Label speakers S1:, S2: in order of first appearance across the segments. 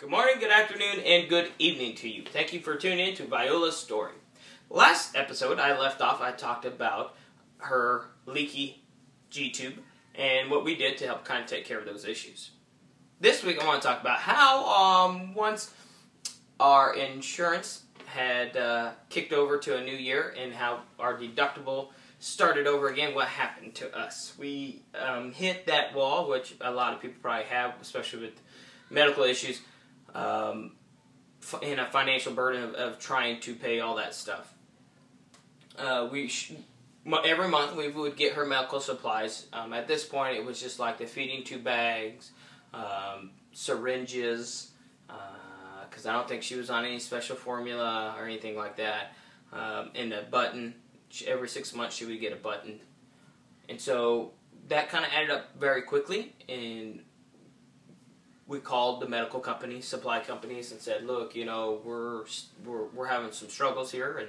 S1: Good morning, good afternoon, and good evening to you. Thank you for tuning in to Viola's story. Last episode, I left off, I talked about her leaky G-tube and what we did to help kind of take care of those issues. This week, I want to talk about how once our insurance had kicked over to a new year and how our deductible started over again, what happened to us. We hit that wall, which a lot of people probably have, especially with medical issues, in a financial burden of trying to pay all that stuff. Every month we would get her medical supplies. At this point, it was just like the feeding tube bags, syringes, because I don't think she was on any special formula or anything like that, and a button. Every 6 months she would get a button. And so that kind of added up very quickly, and we called the medical companies, supply companies, and said, look, you know, we're having some struggles here. And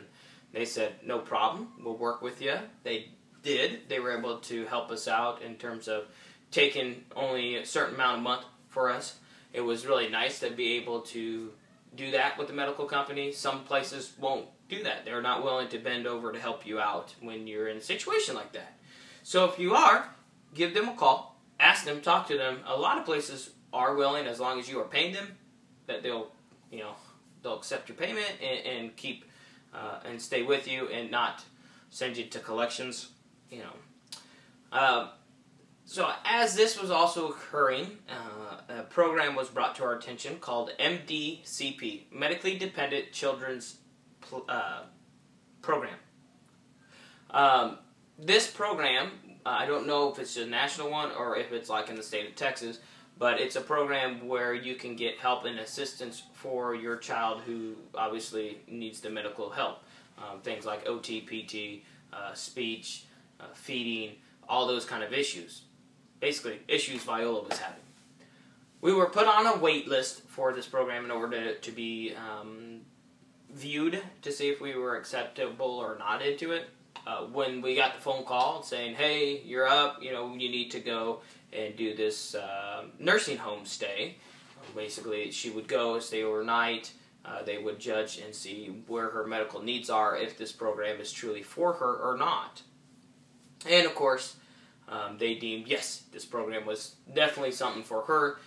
S1: they said, no problem, we'll work with you. They did. They were able to help us out in terms of taking only a certain amount a month for us. It was really nice to be able to do that with the medical company. Some places won't do that. They're not willing to bend over to help you out when you're in a situation like that. So if you are, give them a call, ask them, talk to them. A lot of places are willing, as long as you are paying them, that they'll accept your payment and keep and stay with you and not send you to collections. So as this was also occurring, a program was brought to our attention called MDCP, Medically Dependent Children's Program. This program, I don't know if it's a national one or if it's like in the state of Texas, but it's a program where you can get help and assistance for your child who obviously needs the medical help. Things like OT, PT, speech, feeding, all those kind of issues. Basically, issues Viola was having. We were put on a wait list for this program in order to be viewed to see if we were acceptable or not into it. When we got the phone call saying, hey, you're up, you need to go and do this nursing home stay. Basically, she would go, stay overnight. They would judge and see where her medical needs are, if this program is truly for her or not. And of course, they deemed, yes, this program was definitely something for her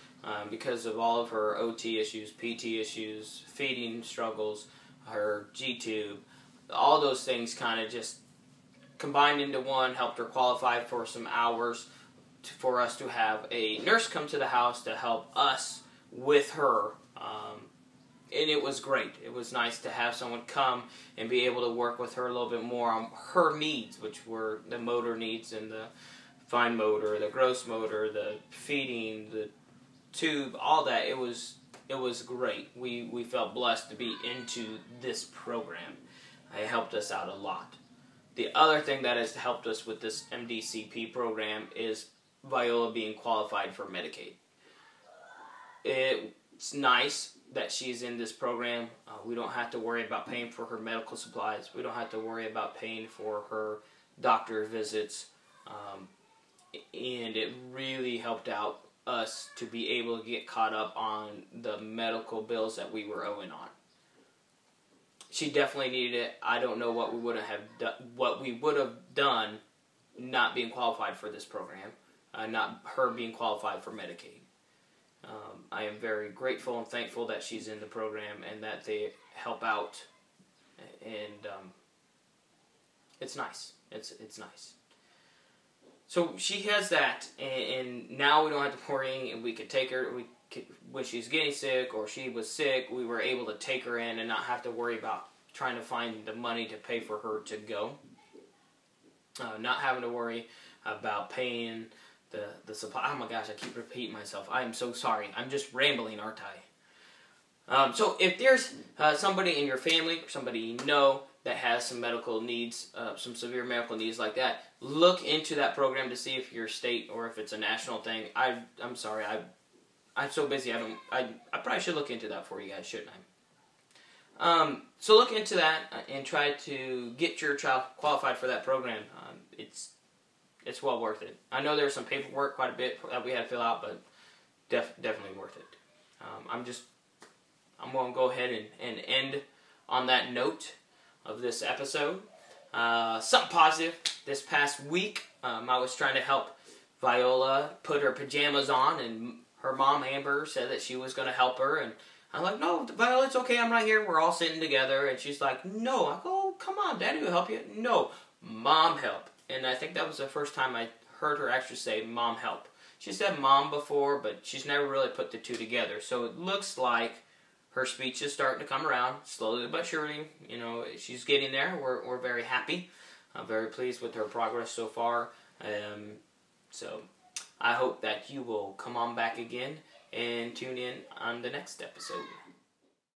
S1: because of all of her OT issues, PT issues, feeding struggles, her G-tube. All those things kind of just combined into one, helped her qualify for some hours for us to have a nurse come to the house to help us with her. And it was great. It was nice to have someone come and be able to work with her a little bit more on her needs, which were the motor needs and the fine motor, the gross motor, the feeding, the tube, all that. It was great. We felt blessed to be into this program. It helped us out a lot. The other thing that has helped us with this MDCP program is Viola being qualified for Medicaid. It's nice that she's in this program. We don't have to worry about paying for her medical supplies. We don't have to worry about paying for her doctor visits. And it really helped out us to be able to get caught up on the medical bills that we were owing on. She definitely needed it. I don't know what we would have done not being qualified for this program, not her being qualified for Medicaid. I am very grateful and thankful that she's in the program and that they help out, and it's nice. It's nice. So she has that, and now we don't have to worry, and we could take her. When she's getting sick or she was sick, we were able to take her in and not have to worry about trying to find the money to pay for her to go. Not having to worry about paying the supply. Oh my gosh, I keep repeating myself. I am so sorry. I'm just rambling, aren't I? So if there's somebody in your family, or somebody you know that has some medical needs, some severe medical needs like that, look into that program to see if your state or if it's a national thing. I'm sorry. I'm so busy. I probably should look into that for you guys, shouldn't I? So look into that and try to get your child qualified for that program. It's well worth it. I know there's some paperwork, quite a bit that we had to fill out, but definitely worth it. I'm just I'm going to go ahead and end on that note of this episode. Something positive. This past week, I was trying to help Viola put her pajamas on, and her mom, Amber, said that she was going to help her, and I'm like, no, Viola, it's okay, I'm right here. We're all sitting together, and she's like, no. I go, oh, come on, Daddy will help you. No, Mom help. And I think that was the first time I heard her actually say Mom help. She said Mom before, but she's never really put the two together. So it looks like her speech is starting to come around, slowly but surely. You know, she's getting there. We're very happy. I'm very pleased with her progress so far. So I hope that you will come on back again and tune in on the next episode.